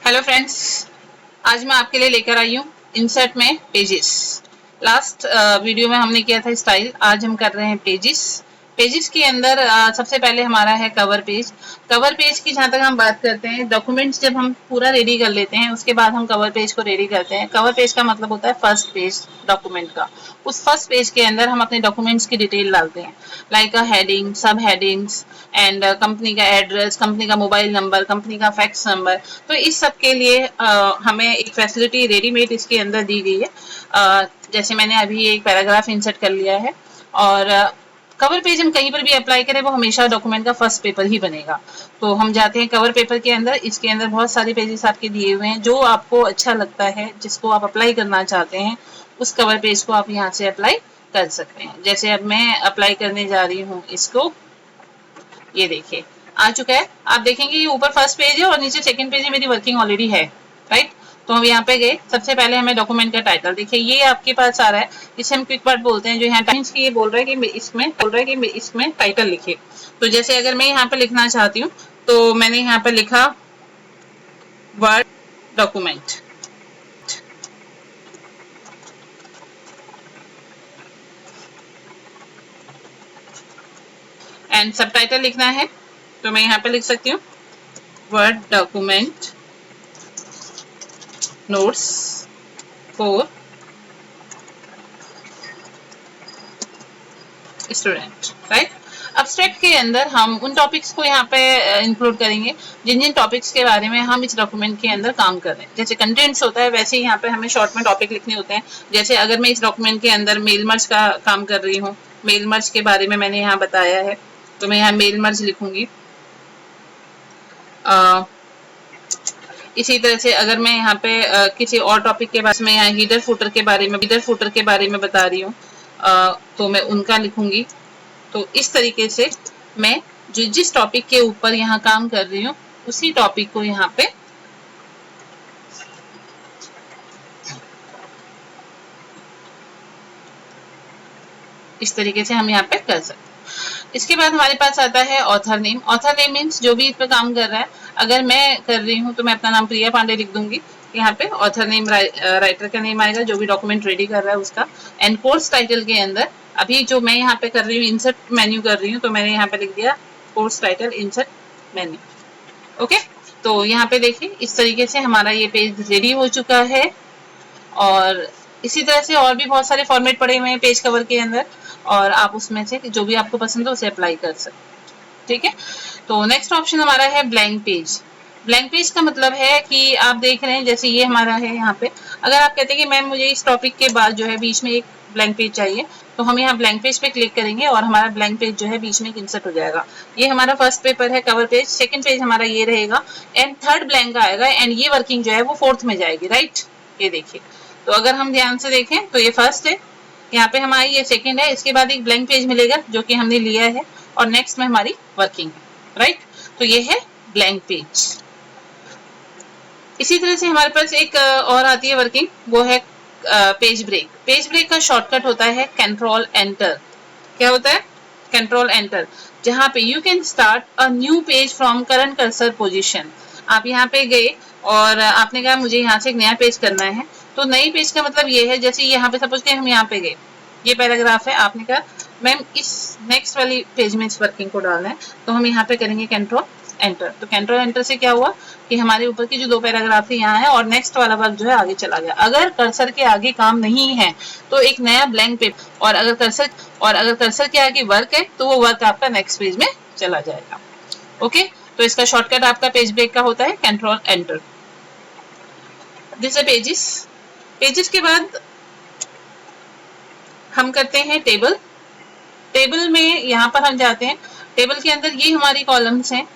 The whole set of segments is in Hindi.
हेलो फ्रेंड्स, आज मैं आपके लिए लेकर आई हूँ इंसर्ट में पेजेस। लास्ट वीडियो में हमने किया था स्टाइल, आज हम कर रहे हैं पेजेस। पेजेस के अंदर सबसे पहले हमारा है कवर पेज। कवर पेज की जहाँ तक हम बात करते हैं, डॉक्यूमेंट्स जब हम पूरा रेडी कर लेते हैं उसके बाद हम कवर पेज को रेडी करते हैं। कवर पेज का मतलब होता है फर्स्ट पेज डॉक्यूमेंट का। उस फर्स्ट पेज के अंदर हम अपने डॉक्यूमेंट्स की डिटेल डालते हैं, लाइक अ हेडिंग, सब हेडिंग्स एंड कंपनी का एड्रेस, कंपनी का मोबाइल नंबर, कंपनी का फैक्स नंबर। तो इस सब के लिए हमें एक फैसिलिटी रेडीमेड इसके अंदर दी गई है। जैसे मैंने अभी एक पैराग्राफ इंसर्ट कर लिया है और कवर पेज हम कहीं पर भी अप्लाई करें वो हमेशा डॉक्यूमेंट का फर्स्ट पेपर ही बनेगा। तो हम जाते हैं कवर पेपर के अंदर। इसके अंदर बहुत सारे पेजेस आपके दिए हुए हैं, जो आपको अच्छा लगता है, जिसको आप अप्लाई करना चाहते हैं, उस कवर पेज को आप यहाँ से अप्लाई कर सकते हैं। जैसे अब मैं अप्लाई करने जा रही हूँ इसको, ये देखिए आ चुका है। आप देखेंगे ये ऊपर फर्स्ट पेज है और नीचे सेकंड पेज है, मेरी वर्किंग ऑलरेडी है, राइट। तो हम यहाँ पे गए, सबसे पहले हमें डॉक्यूमेंट का टाइटल देखिए, ये आपके पास आ रहा है, इसे हम क्विक पार्ट बोलते हैं। जो यहाँ टाइम्स की ये बोल रहा है कि इसमें टाइटल लिखिए। तो जैसे अगर मैं यहाँ पे लिखना चाहती हूँ तो मैंने यहाँ पे लिखा वर्ड डॉक्यूमेंट। एंड सब टाइटल लिखना है तो मैं यहाँ पे लिख सकती हूँ word document notes for student, right. Abstract के अंदर हम उन टॉपिक्स को यहाँ पे इंक्लूड करेंगे जिन जिन टॉपिक्स के बारे में हम इस डॉक्यूमेंट के अंदर काम कर रहे हैं। जैसे कंटेंट्स होता है, वैसे ही यहाँ पे हमें शॉर्ट में टॉपिक लिखने होते हैं। जैसे अगर मैं इस डॉक्यूमेंट के अंदर मेल मर्ज का काम कर रही हूँ, मेल मर्ज के बारे में मैंने यहाँ बताया है, तो मैं यहाँ मेल मर्ज लिखूंगी। इसी तरह से अगर मैं यहाँ पे किसी और टॉपिक के बारे में, यहाँ हीडर फुटर के बारे में बता रही हूँ, तो मैं उनका लिखूंगी। तो इस तरीके से मैं जिस टॉपिक के ऊपर यहाँ काम कर रही हूँ उसी टॉपिक को यहाँ पे इस तरीके से हम यहाँ पे कर सकते हैं। इसके बाद हमारे पास आता है author name. Author name means जो भी इस पर काम कर रहा है। अगर मैं कर रही हूँ तो मैं अपना नाम प्रिया पांडे लिख दूंगी। यहाँ पे ऑथर नेम राइटर का नेम आएगा, जो भी डॉक्यूमेंट रेडी कर रहा है उसका। एंड कोर्स टाइटल के अंदर अभी जो मैं यहाँ पे कर रही हूँ, इंसर्ट मेन्यू कर रही हूँ, तो मैंने यहाँ पे लिख दिया course title insert menu. Okay, तो यहाँ पे देखिए इस तरीके से हमारा ये पेज रेडी हो चुका है। और इसी तरह से और भी बहुत सारे फॉर्मेट पड़े हुए हैं पेज कवर के अंदर, और आप उसमें से जो भी आपको पसंद हो उसे अप्लाई कर सकते हैं। ठीक है, तो नेक्स्ट ऑप्शन हमारा है ब्लैंक पेज। ब्लैंक पेज का मतलब है कि आप देख रहे हैं जैसे ये हमारा है यहाँ पे। अगर आप कहते हैं कि मैम मुझे इस टॉपिक के बाद जो है बीच में एक ब्लैंक पेज चाहिए, तो हम यहाँ ब्लैंक पेज पे क्लिक करेंगे और हमारा ब्लैंक पेज जो है बीच में इंसर्ट हो जाएगा। ये हमारा फर्स्ट पेपर है कवर पेज, सेकंड पेज हमारा ये रहेगा एंड थर्ड ब्लैंक आएगा। एंड ये वर्किंग जो है वो फोर्थ में जाएगी, राइट। ये देखिए, तो अगर हम ध्यान से देखें तो ये फर्स्ट है, यहाँ पे हमारी ये सेकंड है, इसके बाद एक ब्लैंक पेज मिलेगा जो कि हमने लिया है, और नेक्स्ट में हमारी वर्किंग है, राइट। तो ये है ब्लैंक पेज। इसी तरह से हमारे पास एक और आती है वर्किंग, वो है पेज ब्रेक। पेज ब्रेक का शॉर्टकट होता है कंट्रोल एंटर। क्या होता है? कंट्रोल एंटर, जहां पे you can start a new page from current cursor position. आप यहाँ पे गए और आपने कहा मुझे यहाँ से एक नया पेज करना है, तो नई पेज का मतलब ये है, जैसे यहाँ पे सपोज के हम यहाँ पे गए, ये पैराग्राफ है, आपने कहा मैम इस नेक्स्ट वाली पेज में इस वर्किंग को डालना है, तो हम यहाँ पे करेंगे कंट्रोल एंटर। तो कंट्रोल एंटर से क्या हुआ कि हमारे ऊपर की जो दो पैराग्राफ थे यहाँ है और नेक्स्ट वाला वर्क जो है आगे चला गया। अगर कर्सर के आगे काम नहीं है तो एक नया ब्लैंक पेज, और अगर कर्सर के आगे वर्क है तो वो वर्क आपका नेक्स्ट पेज में चला जाएगा। ओके, तो इसका शॉर्टकट आपका पेज ब्रेक का होता है कंट्रोल एंटर। दिस है पेजेस। पेजेस के बाद हम करते हैं टेबल। टेबल में यहाँ पर हम जाते हैं, टेबल के अंदर ये हमारी कॉलम्स हैं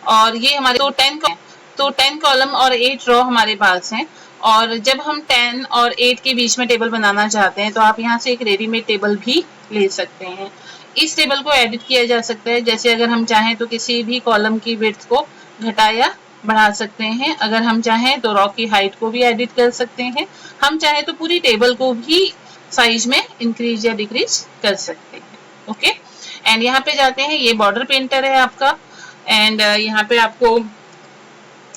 और ये हमारे तो 10 कॉलम और 8 रो हमारे पास हैं। और जब हम 10 और 8 के बीच में टेबल बनाना चाहते हैं तो आप यहाँ से एक रेडीमेड टेबल भी ले सकते हैं। इस टेबल को एडिट किया जा सकता है, जैसे अगर हम चाहें तो किसी भी कॉलम की विड्थ को घटा या बढ़ा सकते हैं। अगर हम चाहें तो रो की हाइट को भी एडिट कर सकते हैं। हम चाहें तो पूरी टेबल को भी साइज में इंक्रीज या डिक्रीज कर सकते हैं। ओके, एंड यहाँ पे जाते हैं, ये बॉर्डर पेंटर है आपका। एंड यहाँ पे आपको,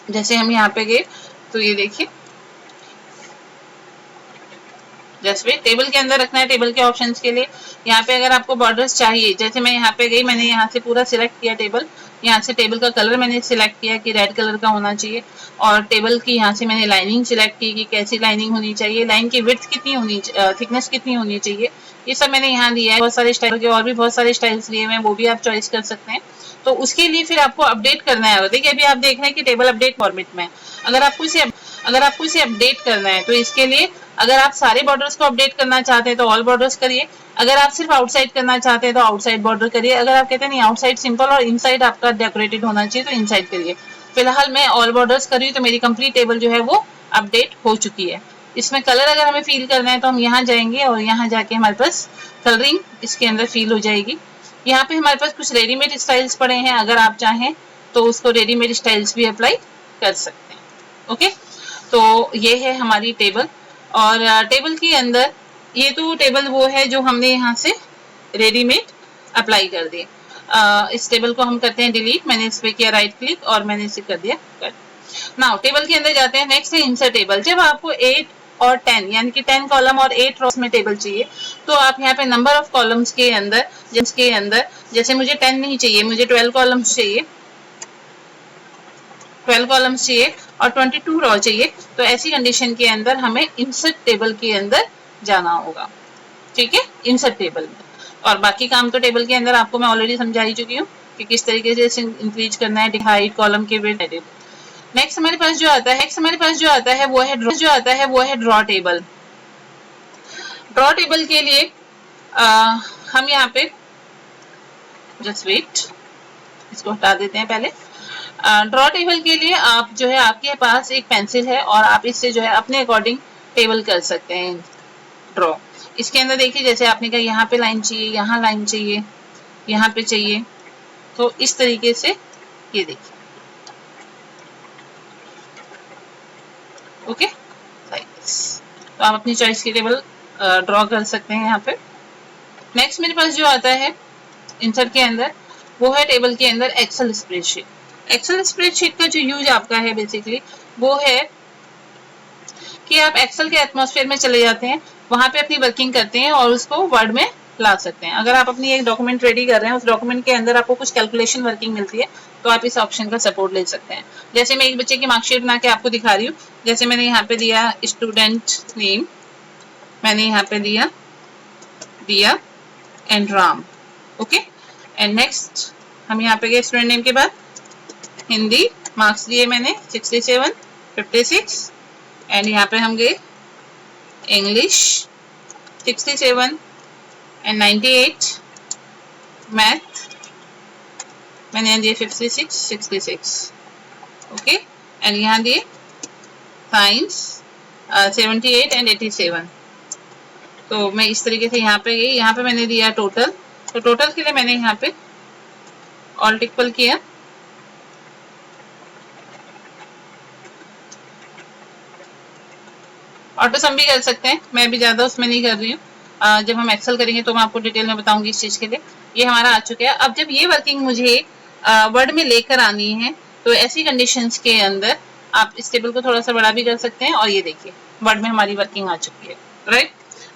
जैसे हम यहाँ पे गए तो ये देखिए, जस्ट वेट, टेबल के अंदर रखना है। टेबल के ऑप्शंस के लिए यहाँ पे अगर आपको बॉर्डर्स चाहिए, जैसे मैं यहाँ पे गई, मैंने यहाँ से पूरा सिलेक्ट किया टेबल, यहाँ से टेबल का कलर मैंने सिलेक्ट किया कि रेड कलर का होना चाहिए, और टेबल की यहाँ से मैंने लाइनिंग सिलेक्ट की कि कैसी लाइनिंग होनी चाहिए, लाइन की विड्थ कितनी होनी, थिकनेस कितनी होनी चाहिए, ये सब मैंने यहाँ दिया है। बहुत सारे स्टाइल के और भी बहुत सारे स्टाइल्स दिए हुए हैं, वो भी आप चॉइस कर सकते हैं। तो उसके लिए फिर आपको अपडेट करना है। देखिए अभी आप देख रहे हैं कि टेबल अपडेट फॉर्मेट में, अगर आपको इसे अपडेट करना है तो इसके लिए अगर आप सारे बॉर्डर्स को अपडेट करना चाहते हैं तो ऑल बॉर्डर्स करिए, अगर आप सिर्फ आउटसाइड करना चाहते हैं तो आउटसाइड बॉर्डर करिए, अगर आप कहते हैं नहीं आउटसाइड सिंपल और इनसाइड आपका डेकोरेटेड होना चाहिए तो इनसाइड करिए। फिलहाल मैं ऑल बॉर्डर्स कर रही हूँ, तो मेरी कंप्लीट टेबल जो है वो अपडेट हो चुकी है। इसमें कलर अगर हमें फील करना है तो हम यहाँ जाएंगे और यहाँ जाके हमारे पास कलरिंग इसके अंदर फील हो जाएगी। यहाँ पे हमारे पास कुछ रेडीमेड स्टाइल्स पड़े हैं, अगर आप चाहें तो उसको रेडीमेड स्टाइल्स भी अप्लाई कर सकते हैं। ओके, तो ये है हमारी टेबल, और टेबल के अंदर ये तो टेबल वो है जो हमने यहाँ से रेडीमेड अप्लाई कर दिए। इस टेबल को हम करते हैं डिलीट, मैंने इस पे किया राइट क्लिक और मैंने इसे कर दिया कट। नाउ टेबल के अंदर जाते हैं, नेक्स्ट है इंसर्ट टेबल। जब आपको 8 और 10 यानी कि 10 कॉलम और 8 रोज में टेबल चाहिए तो आप यहाँ पे नंबर ऑफ कॉलम्स के अंदर, जैसे मुझे 10 नहीं चाहिए, मुझे 12 कॉलम्स चाहिए, 12 कॉलम्स चाहिए और 22 रो चाहिए, तो ऐसी कंडीशन के अंदर हमें इंसर्ट टेबल के अंदर जाना होगा। ठीक है, इंसर्ट टेबल में। और बाकी काम तो टेबल के अंदर आपको मैं ऑलरेडी समझा ही चुकी हूँ कि किस तरीके से इसे इंक्रीज करना है, हाइट, कॉलम के विड्थ। नेक्स्ट हमारे पास जो आता है वो है ड्रॉ टेबल। ड्रॉ टेबल के लिए हम यहाँ पे जस्ट वेट, इसको हटा देते हैं पहले। ड्रॉ टेबल के लिए आप जो है, आपके पास एक पेंसिल है और आप इससे जो है अपने अकॉर्डिंग टेबल कर सकते हैं ड्रॉ। इसके अंदर देखिए, जैसे आपने कहा यहाँ पे लाइन चाहिए, यहाँ लाइन चाहिए, यहाँ पे चाहिए, तो इस तरीके से ये देखिए। ओके, तो आप अपनी चॉइस की टेबल ड्रॉ कर सकते हैं यहाँ पे। नेक्स्ट मेरे पास जो आता है इंसर्ट के अंदर वो है टेबल के अंदर एक्सेल स्प्रेडशीट। एक्सेल स्प्रेडशीट का जो यूज आपका है बेसिकली वो है कि आप एक्सेल के एटमॉस्फेयर में चले जाते हैं, वहां पे अपनी वर्किंग करते हैं और उसको वर्ड में ला सकते हैं। अगर आप अपनी एक डॉक्यूमेंट रेडी कर रहे हैं, उस डॉक्यूमेंट के अंदर आपको कुछ कैलकुलेशन वर्किंग मिलती है तो आप इस ऑप्शन का सपोर्ट ले सकते हैं। जैसे मैं एक बच्चे की मार्कशीट बना के आपको दिखा रही हूँ, जैसे मैंने यहाँ पे दिया स्टूडेंट नेम, मैंने यहाँ पे दिया and Ram. Okay, and next हम यहाँ पे गए स्टूडेंट नेम के बाद हिंदी, मार्क्स दिए मैंने 67, 56, एंड यहाँ पे हम गए इंग्लिश 67 एंड 98, मैथ मैंने यहाँ दिए 56, 66। ओके, एंड यहाँ दिए साइंस 78 एंड 87। तो मैं इस तरीके से यहाँ पे गई, यहाँ पे मैंने दिया टोटल, तो टोटल के लिए मैंने यहाँ पे ऑल्ट इक्वल किया, ऑटो सम भी कर सकते हैं, मैं भी ज्यादा उसमें नहीं कर रही हूँ। जब हम एक्सेल करेंगे तो मैं आपको डिटेल में बताऊंगी इस चीज के लिए। ये हमारा आ चुका है। अब जब ये वर्किंग मुझे वर्ड में लेकर आनी है तो ऐसी कंडीशंस के अंदर आप इस टेबल को थोड़ा सा बड़ा भी कर सकते हैं, और ये देखिए वर्ड में हमारी वर्किंग आ चुकी है, राइट।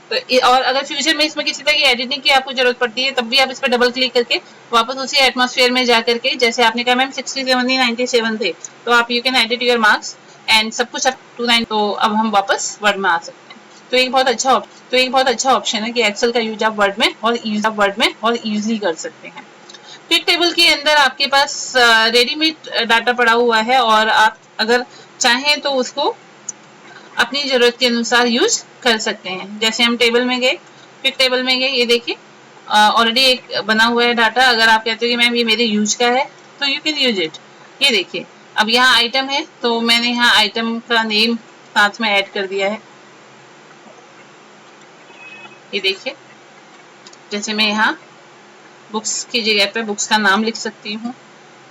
तो और अगर फ्यूचर में इसमें किसी तरह की एडिटिंग की आपको जरूरत पड़ती है तब भी आप इस पर डबल क्लिक करके वापस उसी एटमॉस्फेयर में जा करके, जैसे आपने कहा मैम 67 नहीं 97 थे, तो आप you can edit your marks and सब कुछ अप टू 9, तो अब हम वापस वर्ड में आ सकते हैं। तो एक बहुत अच्छा ऑप्शन है कि एक्सेल का यूज आप वर्ड में और इजीली कर सकते हैं। फिर टेबल के अंदर आपके पास रेडीमेड डाटा पड़ा हुआ है और आप अगर चाहें तो उसको अपनी जरूरत के अनुसार यूज कर सकते हैं। जैसे हम टेबल में गए, फिर टेबल में गए, ये देखिए ऑलरेडी एक बना हुआ है डाटा। अगर आप कहते हो कि मैम ये मेरे यूज का है तो यू कैन यूज इट। ये देखिए अब यहाँ आइटम है तो मैंने यहाँ आइटम का नेम साथ में ऐड कर दिया है। ये देखिए जैसे मैं यहाँ बुक्स की जगह पे बुक्स का नाम लिख सकती हूँ,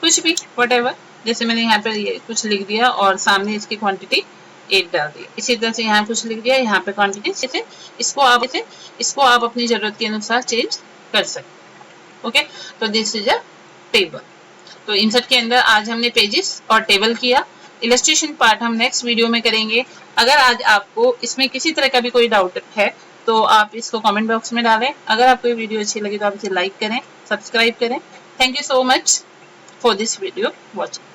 कुछ भी व्हाटएवर, जैसे मैंने यहाँ पे ये कुछ लिख दिया और सामने इसकी क्वांटिटी 8 डाल दी। इसी तरह से यहाँ कुछ लिख दिया, यहाँ पे क्वांटिटी, जैसे इसको आप अपनी जरूरत के अनुसार चेंज कर सकते। ओके, तो दिस इज अ टेबल। तो इंसर्ट के अंदर आज हमने पेजेस और टेबल किया। इलस्ट्रेशन पार्ट हम नेक्स्ट वीडियो में करेंगे। अगर आज आपको इसमें किसी तरह का भी कोई डाउट है तो आप इसको कमेंट बॉक्स में डालें। अगर आपको ये वीडियो अच्छी लगी तो आप इसे लाइक करें, सब्सक्राइब करें। Thank you so much for this video watching.